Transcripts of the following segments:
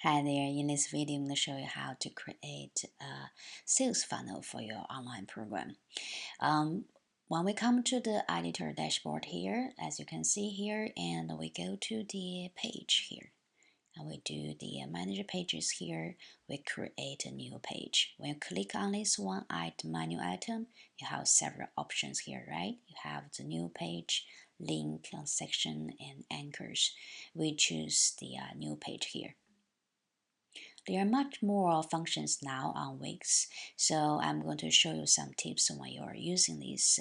Hi there, in this video I'm going to show you how to create a sales funnel for your online program. When we come to the editor dashboard here, as you can see here, and we go to the page here, and we do the manage pages here, we create a new page. When you click on this one, add menu item, you have several options here, right? You have the new page, link, section, and anchors. We choose the new page here. There are much more functions now on Wix, so I'm going to show you some tips when you're using these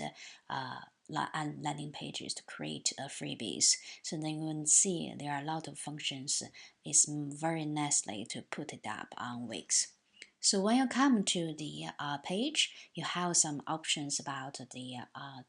landing pages to create freebies. So then you will see there are a lot of functions. It's very nicely to put it up on Wix. So when you come to the page, you have some options about the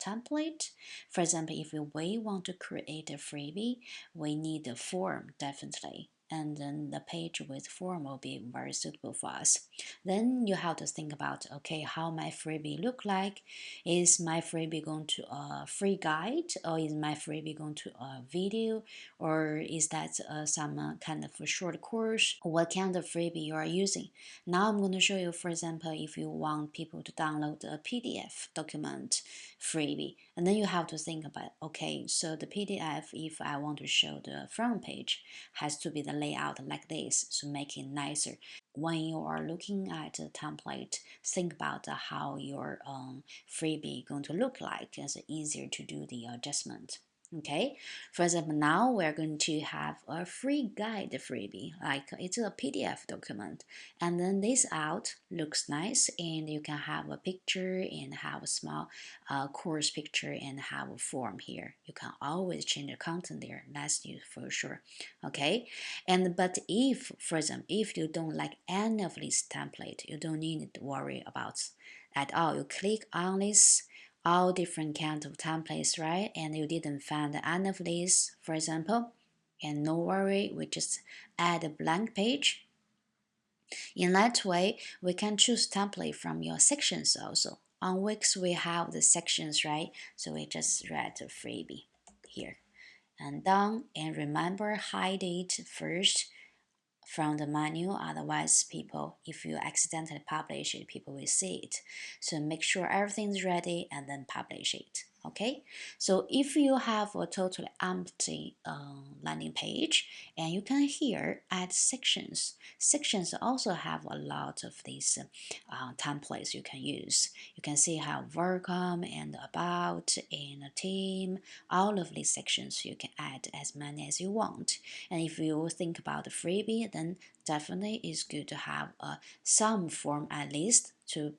template. For example, if we want to create a freebie, we need a form, definitely. And then the page with form will be very suitable for us. Then you have to think about, okay, how my freebie look like? Is my freebie going to a free guide, or is my freebie going to a video, or is that some kind of a short course? What kind of freebie you are using? Now I'm going to show you, for example, if you want people to download a PDF document freebie, and then you have to think about, okay, so the PDF, if I want to show the front page, has to be the layout like this, so make it nicer. When you are looking at the template, think about how your freebie going to look like. It's easier to do the adjustment. Okay, for example, now we're going to have a free guide freebie, like it's a PDF document, and then this out looks nice, and you can have a picture and have a small course picture and have a form here. You can always change the content there, that's you for sure. Okay, and but if, for example, if you don't like any of this template, you don't need to worry about at all. You click on this all different kinds of templates, right? And you didn't find any of these, for example, and no worry, we just add a blank page. In that way, we can choose template from your sections also. On Wix, we have the sections, right? So we just write a freebie here and done. And remember, hide it first from the menu, otherwise people, if you accidentally publish it, people will see it. So make sure everything's ready and then publish it. Okay, so if you have a totally empty landing page, and you can here add sections. Sections also have a lot of these templates you can use. You can see how welcome and about and a team, all of these sections you can add as many as you want. And if you think about the freebie, then definitely it's good to have some form at least to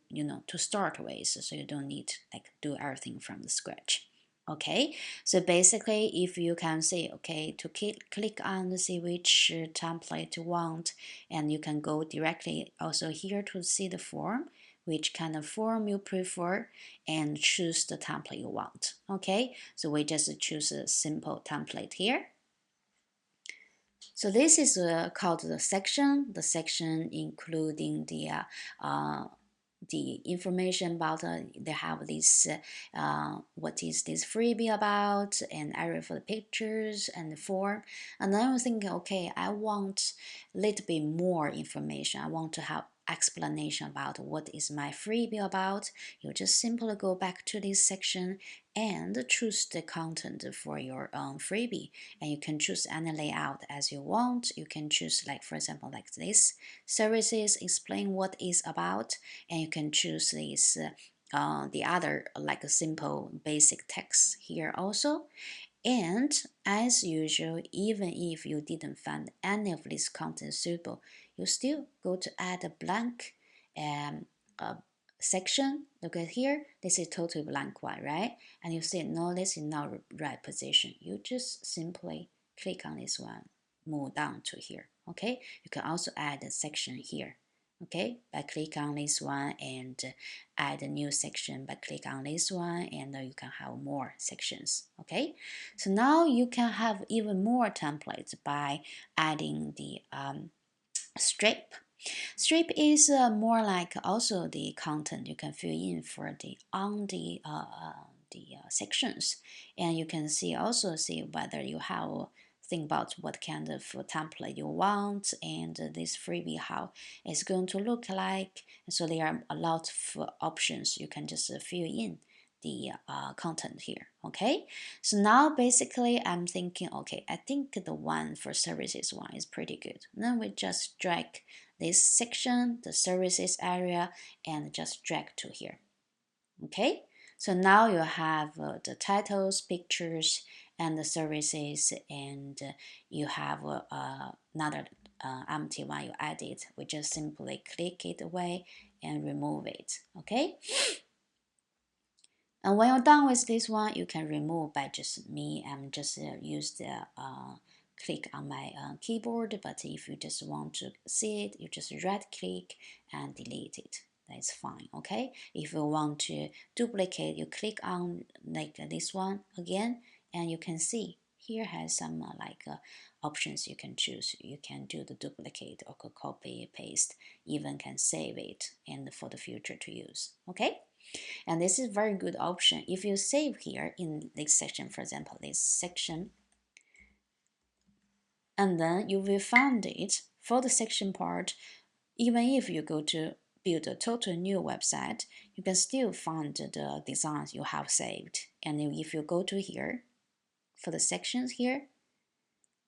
to start with, so you don't need to like do everything from the scratch. Okay, so basically if you can see, okay, to click on to see which template you want, and you can go directly also here to see the form, which kind of form you prefer, and choose the template you want. Okay, so we just choose a simple template here. So this is called the section. The section including the information about they have this what is this freebie about, and area for the pictures and the form. And then I'm thinking, okay, I want a little bit more information. I want to have explanation about what is my freebie about. You just simply go back to this section and choose the content for your freebie, and you can choose any layout as you want. You can choose, like for example, like this services, explain what is about, and you can choose this the other like a simple basic text here also. And as usual, even if you didn't find any of this content suitable, you still go to add a blank uh, section. Look at here, this is totally blank one, right? And you see, no, this is not right position. You just simply click on this one, move down to here. Okay, you can also add a section here. Okay, by click on this one and add a new section by click on this one, and you can have more sections. Okay, so now you can have even more templates by adding the strip. Strip is more like also the content you can fill in for the on the sections, and you can see also see whether you have think about what kind of template you want and this freebie how it's going to look like. So there are a lot of options. You can just fill in the content here. Okay, so now basically I'm thinking, okay, I think the one for services one is pretty good. Then we just drag this section, the services area, and just drag to here. Okay, so now you have the titles, pictures, and the services, and you have another empty one you added. We just simply click it away and remove it. Okay, and when you're done with this one, you can remove by just me. I'm just use the click on my keyboard, but if you just want to see it, you just right click and delete it. That's fine. Okay, if you want to duplicate, you click on like this one again, and you can see here has some options you can choose. You can do the duplicate or copy paste, even can save it and for the future to use. Okay, and this is very good option. If you save here in this section, for example, this section, and then you will find it for the section part. Even if you go to build a total new website, you can still find the designs you have saved. And if you go to here, for the sections here,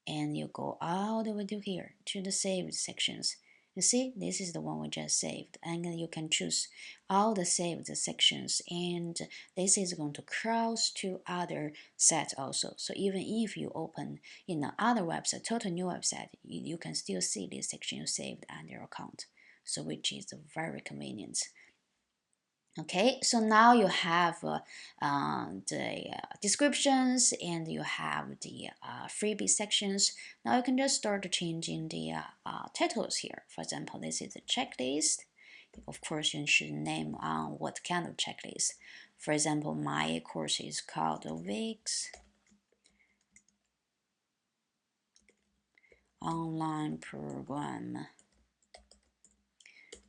and you go all the way to here to the saved sections, you see this is the one we just saved, and you can choose all the saved sections, and this is going to cross to other sets also. So even if you open in another website, total new website, you can still see this section you saved under your account, so which is very convenient. Okay, so now you have the descriptions and you have the freebie sections. Now you can just start changing the titles here. For example, this is a checklist. Of course, you should name what kind of checklist. For example, my course is called WIX Online Program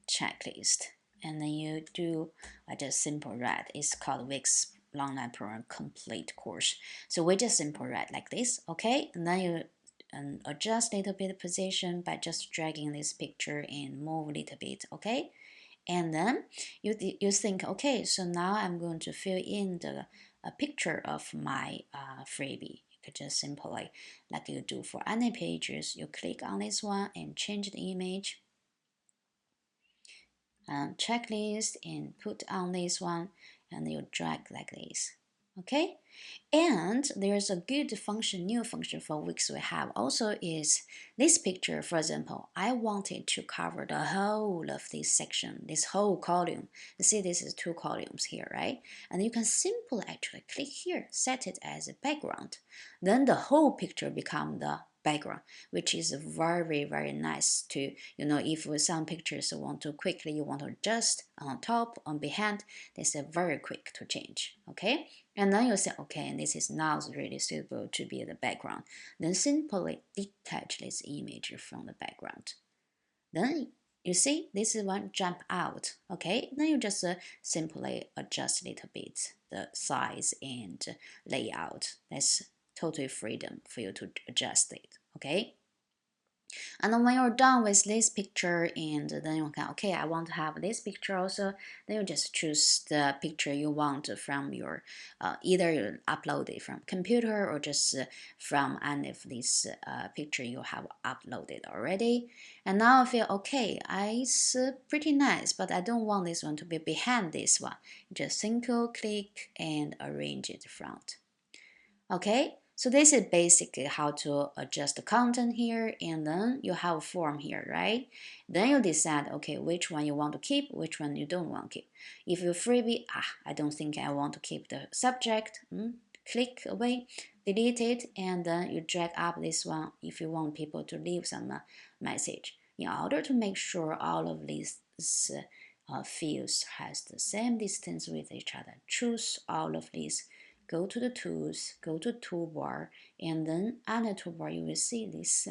Checklist. And then you do just simple write. It's called WIX Online Program Complete Course. So we just simple write like this, okay? And then you adjust a little bit position by just dragging this picture and move a little bit, okay? And then you think, okay, so now I'm going to fill in the picture of my freebie. You could just simply, like you do for any pages, you click on this one and change the image. Checklist and put on this one, and you drag like this. Okay, and there's a good function, new function for Wix we have also is this picture. For example, I wanted to cover the whole of this section, this whole column. You see this is two columns here, right? And you can simply actually click here, set it as a background. Then the whole picture become the background, which is very, very nice to, if with some pictures you want to quickly, you want to adjust on top, on behind, this is very quick to change, okay? And then you say, okay, and this is now really suitable to be the background. Then simply detach this image from the background. Then you see this is one jump out, okay? Then you just simply adjust a little bit the size and layout. That's total freedom for you to adjust it, okay? And then when you're done with this picture, and then you can, okay, I want to have this picture also, then you just choose the picture you want from your, either you upload it from computer or just from any of this picture you have uploaded already. And now I feel, okay, it's pretty nice, but I don't want this one to be behind this one. Just single click and arrange it front. Okay, so this is basically how to adjust the content here, and then you have a form here, right? Then you decide, okay, which one you want to keep, which one you don't want to keep. If you freebie, I don't think I want to keep the subject, click away, delete it, and then you drag up this one if you want people to leave some message. In order to make sure all of these fields has the same distance with each other, choose all of these. Go to the tools, go to toolbar, and then under toolbar you will see this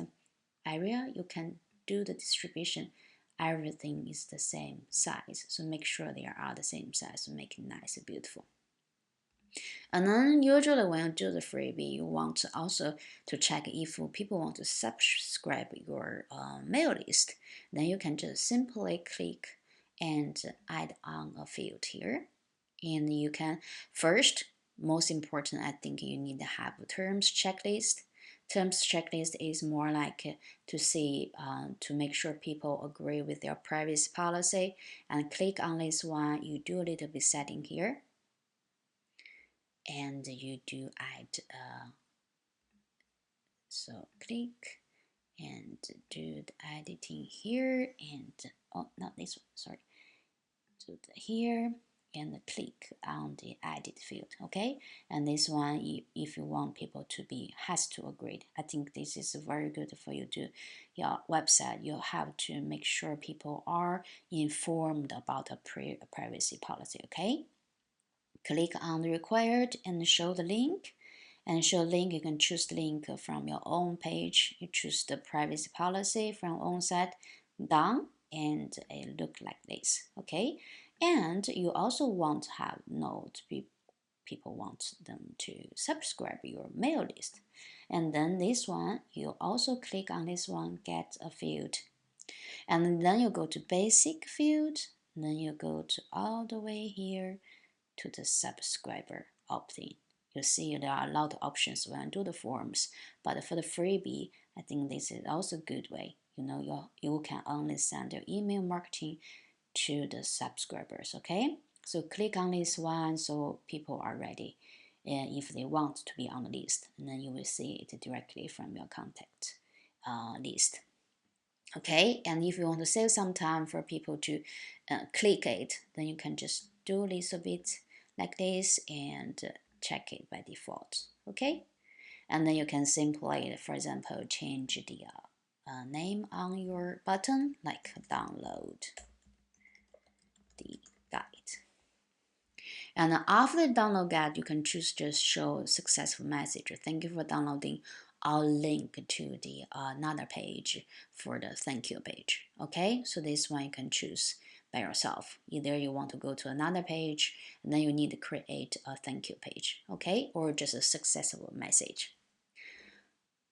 area. You can do the distribution. Everything is the same size, so make sure they are all the same size to make it nice and beautiful. And then usually when you do the freebie, you want to also to check if people want to subscribe your mail list. Then you can just simply click and add on a field here. And you can first, most important, I think you need to have a terms checklist. Terms checklist is more like to see, to make sure people agree with your privacy policy. And click on this one, you do a little bit setting here. And you do add, so click and do the editing here and, oh, not this one, sorry. Do the here and click on the edit field, okay? And this one, if you want people to be, has to agree. I think this is very good for you to your website. You have to make sure people are informed about a privacy policy, okay? Click on the required and show the link. And show link, you can choose the link from your own page. You choose the privacy policy from own site, done, and it look like this, okay? And you also want to have note people want them to subscribe your mail list. And then this one, you also click on this one, get a field. And then you go to basic field, then you go to all the way here to the subscriber opt-in. You see there are a lot of options when you do the forms, but for the freebie, I think this is also a good way. You know, you can only send your email marketing to the subscribers, okay? So click on this one so people are ready if they want to be on the list, and then you will see it directly from your contact list. Okay, and if you want to save some time for people to click it, then you can just do a little bit like this and check it by default. Okay, and then you can simply, for example, change the name on your button, like download the guide. And after the download guide, you can choose just show successful message. Thank you for downloading. I'll link to the another page for the thank you page. Okay, so this one you can choose by yourself. Either you want to go to another page, and then you need to create a thank you page. Okay, or just a successful message.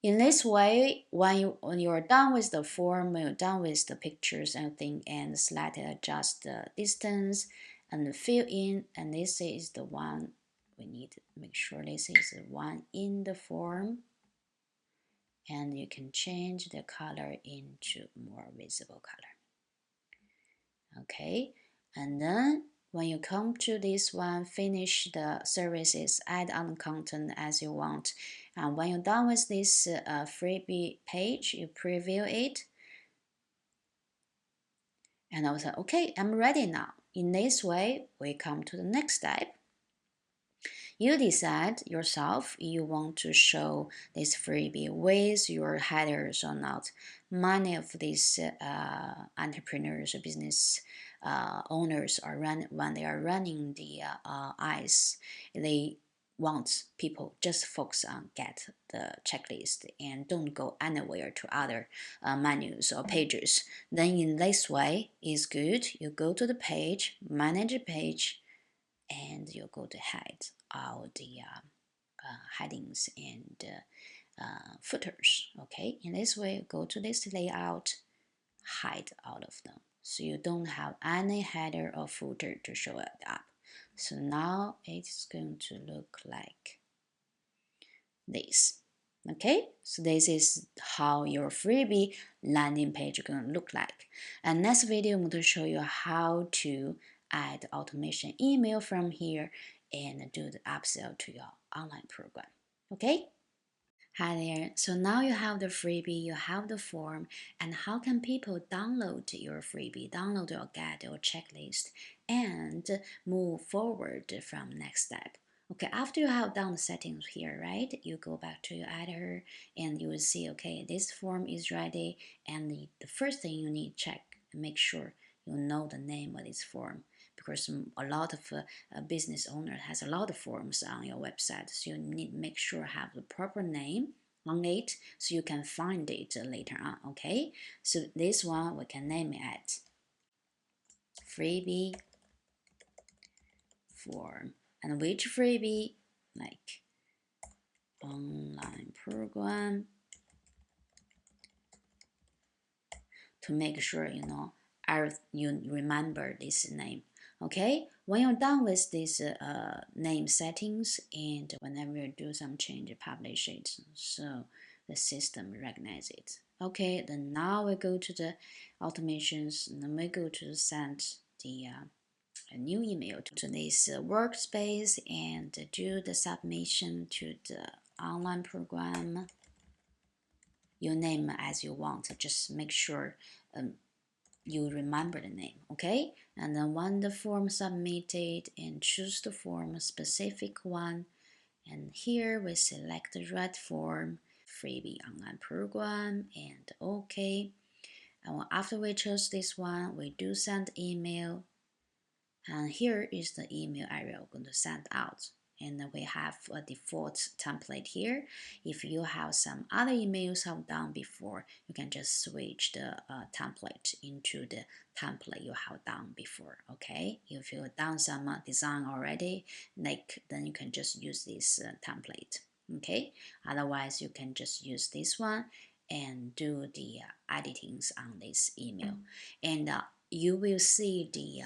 In this way, when you're done with the form, when you're done with the pictures and thing, and slightly adjust the distance and fill in, and this is the one we need to make sure this is the one in the form, and you can change the color into more visible color. Okay, and then when you come to this one, finish the services, add on content as you want. And when you're done with this freebie page, you preview it. And I was like, okay, I'm ready now. In this way, we come to the next step. You decide yourself you want to show this freebie with your headers or not. Many of these entrepreneurs or business owners are when they are running the ads, they want people just focus on get the checklist and don't go anywhere to other menus or pages. Then in this way is good. You go to the page, manage the page, and you go to hide all the headings and footers. Okay, in this way, go to this layout, hide all of them, so you don't have any header or footer to show it up. So now it's going to look like this. Okay, so this is how your freebie landing page is going to look like. And next video, I'm going to show you how to add automation email from here and do the upsell to your online program. Okay. Hi there. So now you have the freebie, you have the form, and how can people download your freebie, download your guide or checklist, and move forward from next step? Okay, after you have done the settings here, right, you go back to your editor and you will see, okay, this form is ready, and the first thing you need to check, make sure you know the name of this form, because a lot of business owner has a lot of forms on your website, so you need to make sure have the proper name on it so you can find it later on. Okay, so this one we can name it freebie form. and which freebie, like online program, to make sure you remember this name. Okay, when you're done with this name settings, and whenever you do some change, publish it, so the system recognize it. Okay, then now we go to the automations, and then we go to send the a new email to this workspace and do the submission to the online program. You name as you want, just make sure you remember the name. Okay, and then when the form submitted, and choose the form specific one, and here we select the right form, freebie online program, and okay. And after we choose this one, we do send email, and here is the email area we're going to send out. And we have a default template here. If you have some other emails have done before, you can just switch the template into the template you have done before. Okay, if you've done some design already, then you can just use this template. Okay, otherwise you can just use this one and do the editings on this email. And you will see the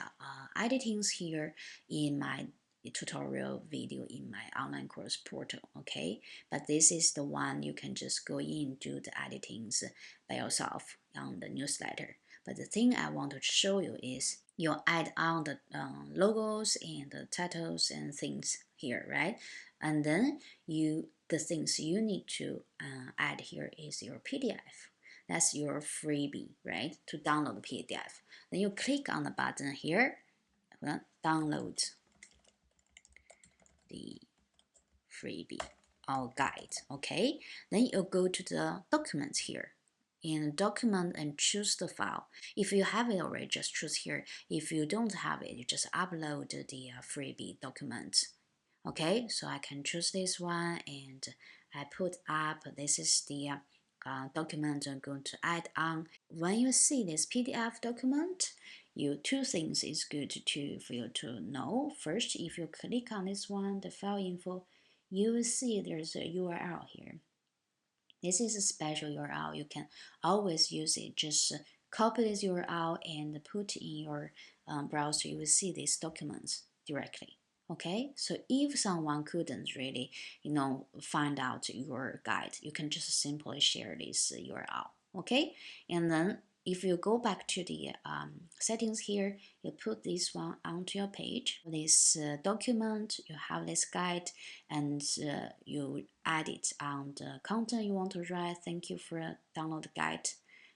editings here in my tutorial video in my online course portal. Okay, but this is the one you can just go in, do the editings by yourself on the newsletter. But the thing I want to show you is you add on the logos and the titles and things here, right? And then the things you need to add here is your PDF. That's your freebie, right? To download the PDF. Then you click on the button here, download the freebie or guide. Okay, then you go to the documents here, in document, and choose the file. If you have it already, just choose here. If you don't have it, you just upload the freebie document. Okay, so I can choose this one, and I put up, this is the document I'm going to add on. When you see this PDF document, two things is good for you to know. First, if you click on this one, the file info, you will see there's a URL here. This is a special URL. You can always use it. Just copy this URL and put in your browser. You will see these documents directly. Okay, so if someone couldn't really, find out your guide, you can just simply share this URL. Okay, and then if you go back to the settings here, you put this one onto your page. This document, you have this guide, and you add it on the content you want to write. Thank you for download the guide.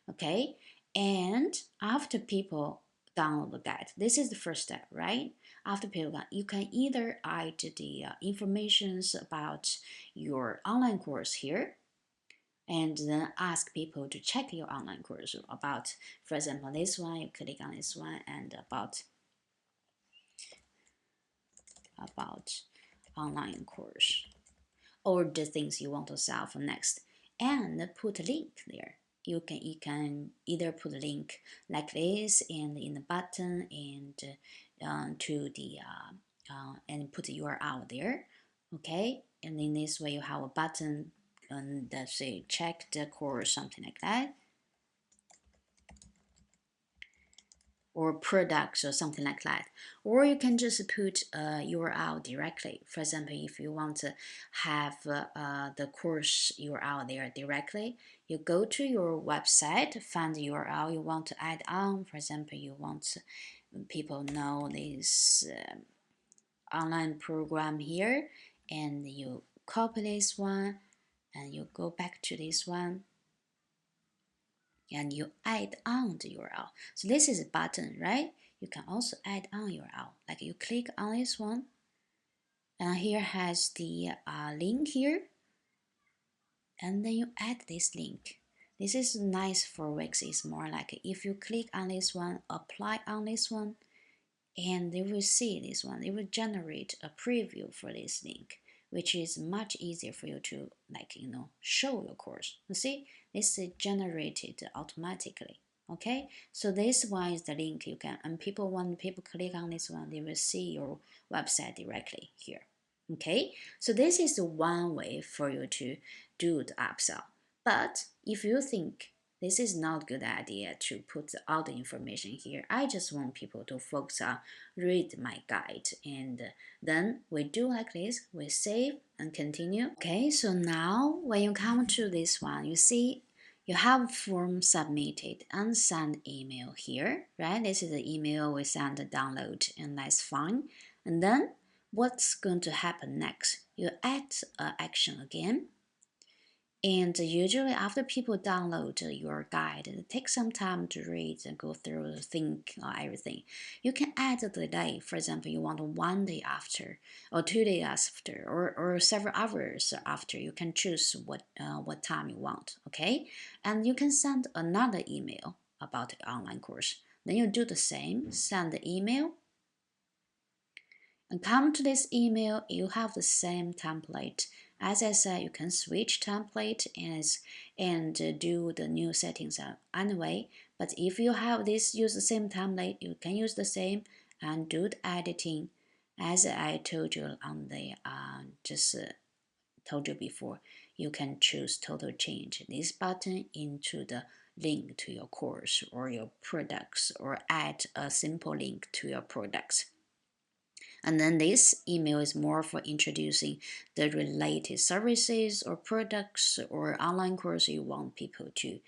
Okay, and after people download the guide, this is the first step, right? After people, you can either add the informations about your online course here, and then ask people to check your online course about, for example, this one. You click on this one, and about online course, or the things you want to sell for next, and put a link there. You can either put a link like this and in the button, and to the and put the URL there. Okay, and in this way you have a button that say check the course, something like that, or products or something like that. Or you can just put a URL directly. For example, if you want to have the course URL there directly, you go to your website, find the URL you want to add on. For example, you want people know this online program here, and you copy this one, and you go back to this one, and you add on the URL. So this is a button, right? You can also add on URL. Like you click on this one, and here has the link here, and then you add this link. This is nice for Wix. It's more like if you click on this one, apply on this one, and they will see this one. It will generate a preview for this link, which is much easier for you to show your course. You see, this is generated automatically. Okay, so this one is the link you can, and when people click on this one, they will see your website directly here. Okay, so this is one way for you to do the upsell. But if you think this is not a good idea to put all the information here, I just want people to focus on read my guide, and then we do like this, we save and continue. Okay, so now when you come to this one, you see you have form submitted and send email here, right? This is the email we send the download, and that's fine. And then what's going to happen next? You add an action again. And usually after people download your guide, it takes some time to read and go through, think everything. You can add a delay. For example, you want 1 day after, or 2 days after, or several hours after. You can choose what time you want, okay? And you can send another email about the online course. Then you do the same, send the email, and come to this email, you have the same template. As I said, you can switch template and do the new settings anyway. But if you have this, use the same template, you can use the same and do the editing. As I told you on the told you before, you can choose total change this button into the link to your course or your products, or add a simple link to your products. And then this email is more for introducing the related services or products or online course you want people to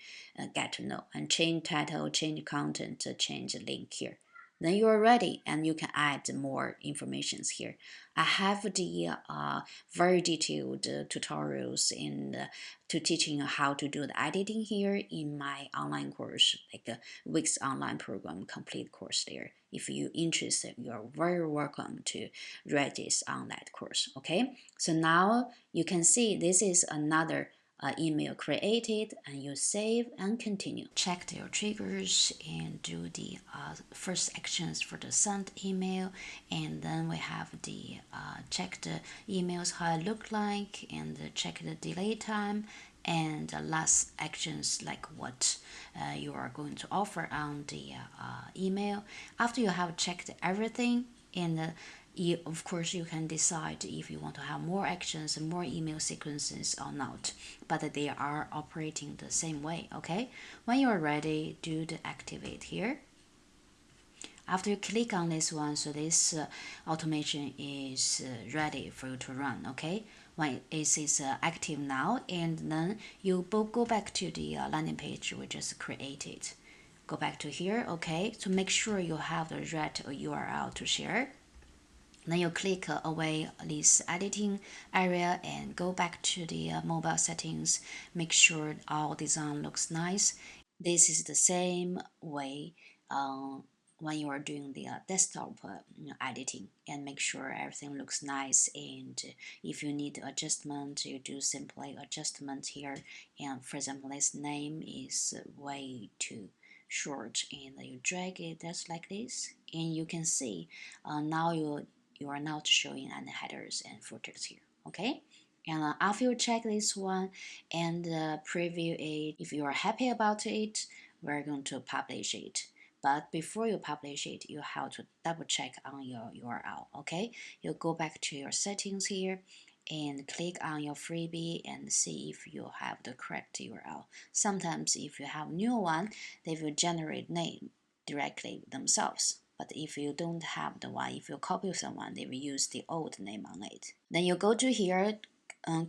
get to know. And change title, change content, change link here. Then you are ready, and you can add more informations here. I have the very detailed tutorials in to teaching you how to do the editing here in my online course, like a WIX online program complete course there. If you're interested, you're very welcome to register on that course. Okay, so now you can see this is another email created, and you save and continue. Check your triggers and do the first actions for the sent email, and then we have the check the emails how it look like, and check the delay time, and the last actions like what you are going to offer on the email. After you have checked everything, and of course you can decide if you want to have more actions and more email sequences or not, but they are operating the same way. Okay, when you are ready, do the activate here. After you click on this one, so this automation is ready for you to run. Okay, when it is active now, and then you go back to the landing page we just created. Go back to here. Okay, to make sure you have the right URL to share. Then you click away this editing area and go back to the mobile settings. Make sure all design looks nice. This is the same way when you are doing the desktop editing, and make sure everything looks nice. And if you need adjustment, you do simply adjustment here. And for example, this name is way too short, and you drag it just like this, and you can see now you are not showing any headers and footers here. Okay, and after you check this one and preview it, if you are happy about it, we're going to publish it. But before you publish it, you have to double check on your URL. Okay, you go back to your settings here and click on your freebie and see if you have the correct URL. Sometimes if you have new one, they will generate name directly themselves. But if you don't have the one, if you copy someone, they will use the old name on it. Then you go to here,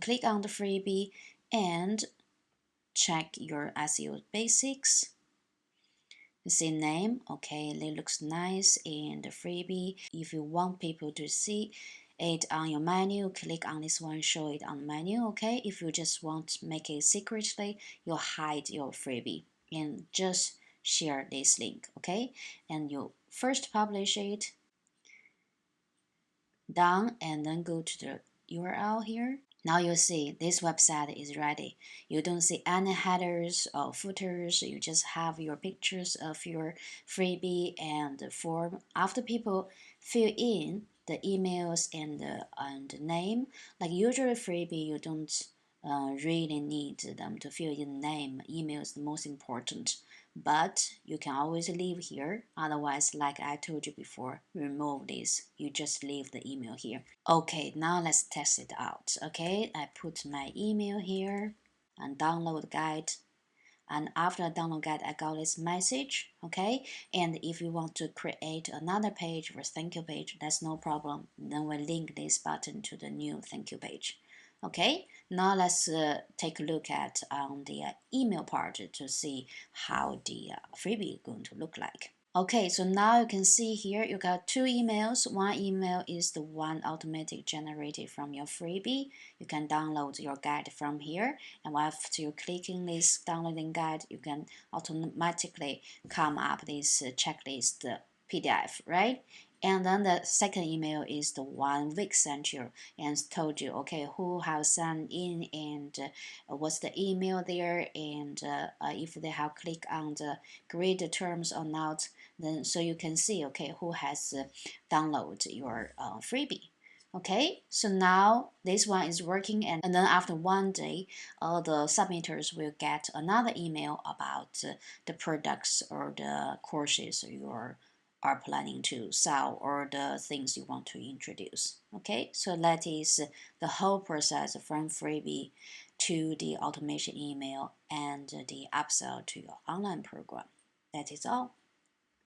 click on the freebie and check your SEO basics. You see name, okay, it looks nice, and the freebie. If you want people to see it on your menu, click on this one, show it on the menu. Okay, if you just want to make it secretly, you hide your freebie and just share this link. Okay, and you first publish it, done, and then go to the URL here. Now you see this website is ready. You don't see any headers or footers. You just have your pictures of your freebie and the form. After people fill in the emails and the name, like usually freebie, you don't really need them to fill in name. Email is the most important. but you can always leave here. Otherwise, like I told you before, remove this. You just leave the email here. Okay, now let's test it out. Okay, I put my email here and download guide. And after I download guide, I got this message. Okay, and if you want to create another page or thank you page, that's no problem. Then we link this button to the new thank you page. Okay, now let's take a look at the email part to see how the freebie is going to look like. Okay, so now you can see here you got two emails. One email is the one automatically generated from your freebie. You can download your guide from here, and after you clicking this downloading guide, you can automatically come up this checklist PDF, right? And then the second email is the one WIX sent you and told you, okay, who have signed in and what's the email there, and if they have clicked on the grid terms or not, then so you can see, okay, who has downloaded your freebie. Okay, so now this one is working, and then after 1 day, the submitters will get another email about the products or the courses you are planning to sell or the things you want to introduce. Okay, so that is the whole process from freebie to the automation email and the upsell to your online program. That is all.